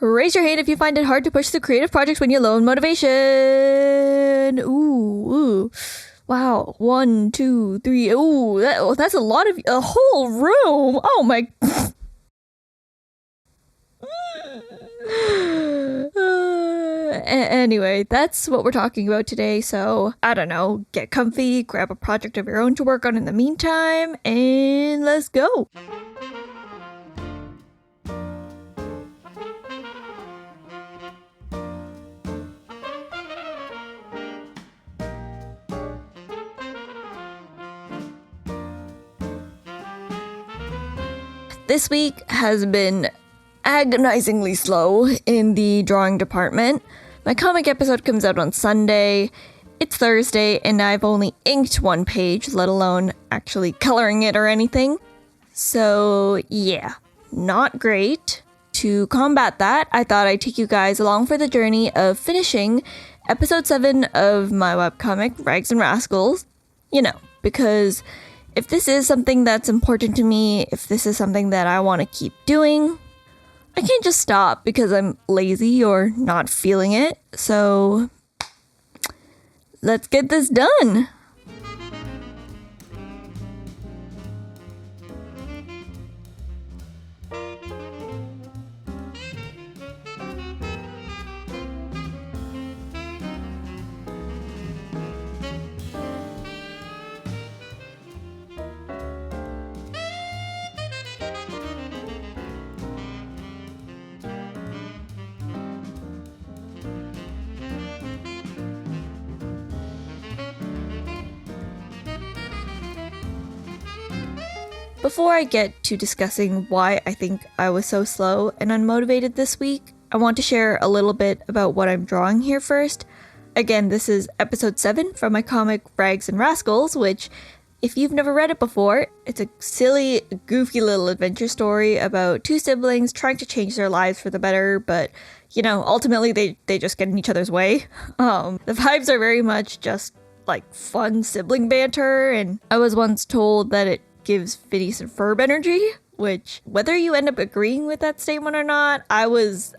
Raise your hand if you find it hard to push through creative projects when you're low on motivation. Ooh. Wow. 1, 2, 3. Ooh, that's a lot of a whole room. Oh my. Anyway, that's what we're talking about today. So, I don't know, get comfy, grab a project of your own to work on in the meantime, and let's go. This week has been agonizingly slow in the drawing department. My comic episode comes out on Sunday. It's Thursday, and I've only inked one page, let alone actually coloring it or anything. So, yeah, not great. To combat that, I thought I'd take you guys along for the journey of finishing episode 7 of my webcomic, Rags and Rascals. You know, because if this is something that's important to me, if this is something that I want to keep doing, I can't just stop because I'm lazy or not feeling it. So let's get this done. Before I get to discussing why I think I was so slow and unmotivated this week, I want to share a little bit about what I'm drawing here first. Again, this is episode 7 from my comic Rags and Rascals, which, if you've never read it before, it's a silly, goofy little adventure story about two siblings trying to change their lives for the better, but, you know, ultimately they just get in each other's way. The vibes are very much just like fun sibling banter, and I was once told that it gives Phineas and Ferb energy, which, whether you end up agreeing with that statement or not, I was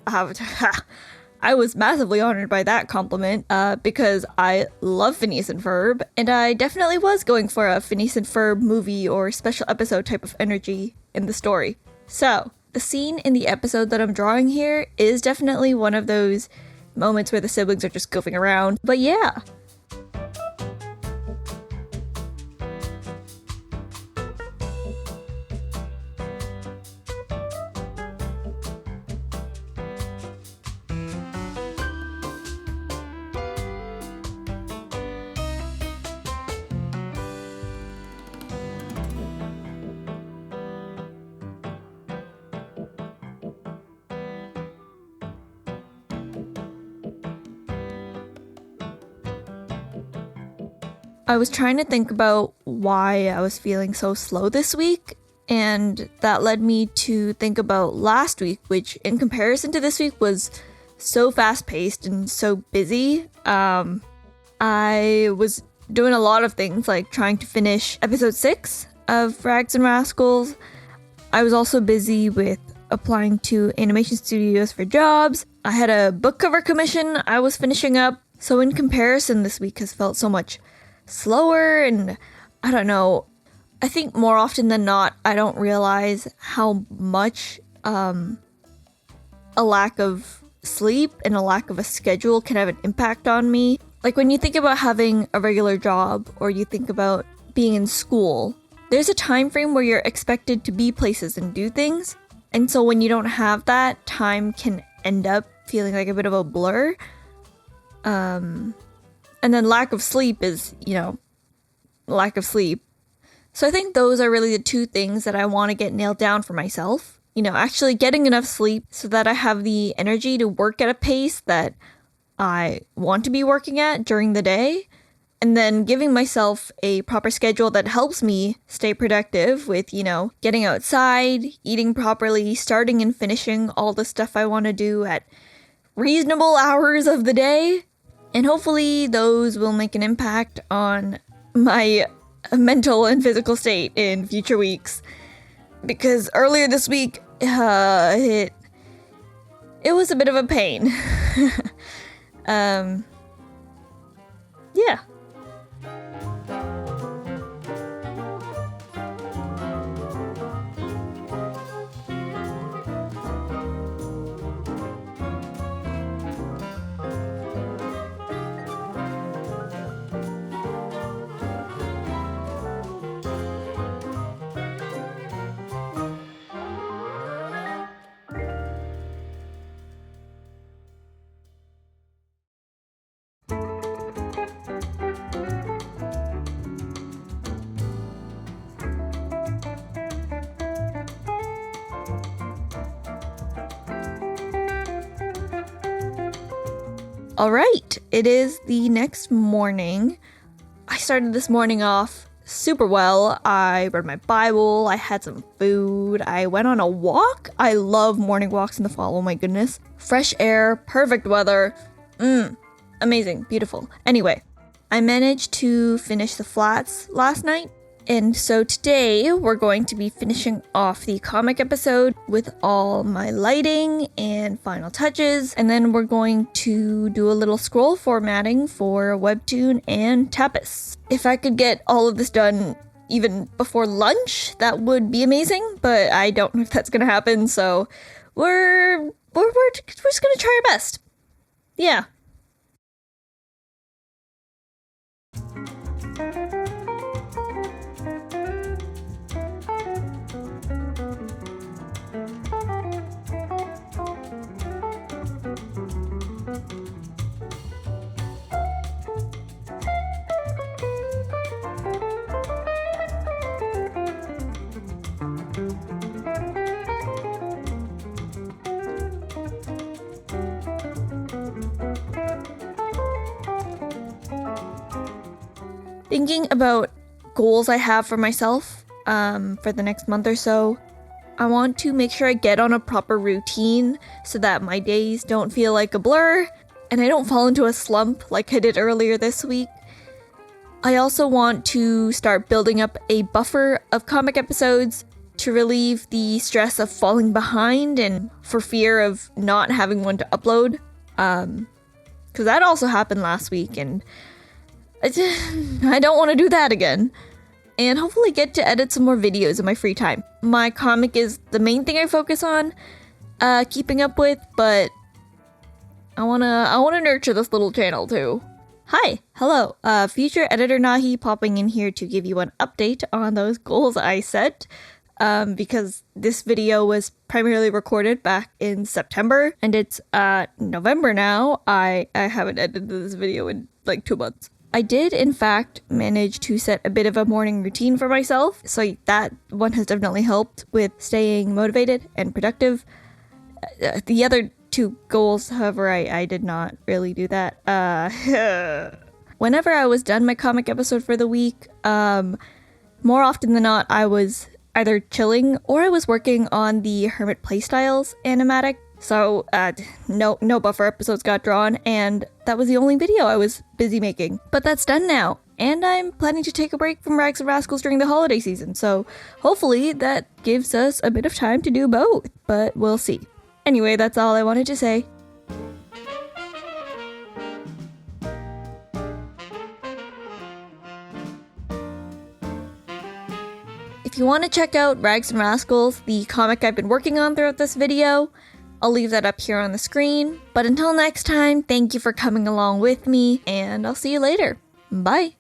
massively honored by that compliment, because I love Phineas and Ferb, and I definitely was going for a Phineas and Ferb movie or special episode type of energy in the story. So, the scene in the episode that I'm drawing here is definitely one of those moments where the siblings are just goofing around, but yeah. I was trying to think about why I was feeling so slow this week, and that led me to think about last week, which in comparison to this week was so fast-paced and so busy. I was doing a lot of things, like trying to finish episode 6 of Rags and Rascals. I was also busy with applying to animation studios for jobs. I had a book cover commission I was finishing up, so in comparison, this week has felt so much slower, and I don't know, I think more often than not I don't realize how much a lack of sleep and a lack of a schedule can have an impact on me. Like when you think about having a regular job or you think about being in school, there's a time frame where you're expected to be places and do things, and so when you don't have that, time can end up feeling like a bit of a blur. And then lack of sleep is, lack of sleep. So I think those are really the two things that I want to get nailed down for myself. Actually getting enough sleep so that I have the energy to work at a pace that I want to be working at during the day. And then giving myself a proper schedule that helps me stay productive with, getting outside, eating properly, starting and finishing all the stuff I want to do at reasonable hours of the day. And hopefully those will make an impact on my mental and physical state in future weeks. Because earlier this week, it it was a bit of a pain. Yeah. All right, it is the next morning. I started this morning off super well. I read my Bible, I had some food, I went on a walk. I love morning walks in the fall, oh my goodness. Fresh air, perfect weather. Amazing, beautiful. Anyway, I managed to finish the flats last night. And so today we're going to be finishing off the comic episode with all my lighting and final touches. And then we're going to do a little scroll formatting for Webtoon and Tapas. If I could get all of this done even before lunch, that would be amazing. But I don't know if that's going to happen. So we're just going to try our best. Yeah. Thinking about goals I have for myself for the next month or so, I want to make sure I get on a proper routine so that my days don't feel like a blur and I don't fall into a slump like I did earlier this week. I also want to start building up a buffer of comic episodes to relieve the stress of falling behind and for fear of not having one to upload. Because that also happened last week and I don't want to do that again. And hopefully get to edit some more videos in my free time. My comic is the main thing I focus on keeping up with, but I wanna nurture this little channel too. Hi, hello, future editor Nahee popping in here to give you an update on those goals I set. Because this video was primarily recorded back in September and it's November now. I haven't edited this video in like 2 months. I did, in fact, manage to set a bit of a morning routine for myself, so that one has definitely helped with staying motivated and productive. The other 2 goals, however, I did not really do that. Whenever I was done my comic episode for the week, more often than not, I was either chilling or I was working on the Hermit Playstyles animatic. So, no buffer episodes got drawn, and that was the only video I was busy making. But that's done now, and I'm planning to take a break from Rags and Rascals during the holiday season, so hopefully that gives us a bit of time to do both, but we'll see. Anyway, that's all I wanted to say. If you want to check out Rags and Rascals, the comic I've been working on throughout this video, I'll leave that up here on the screen. But until next time, thank you for coming along with me, and I'll see you later. Bye!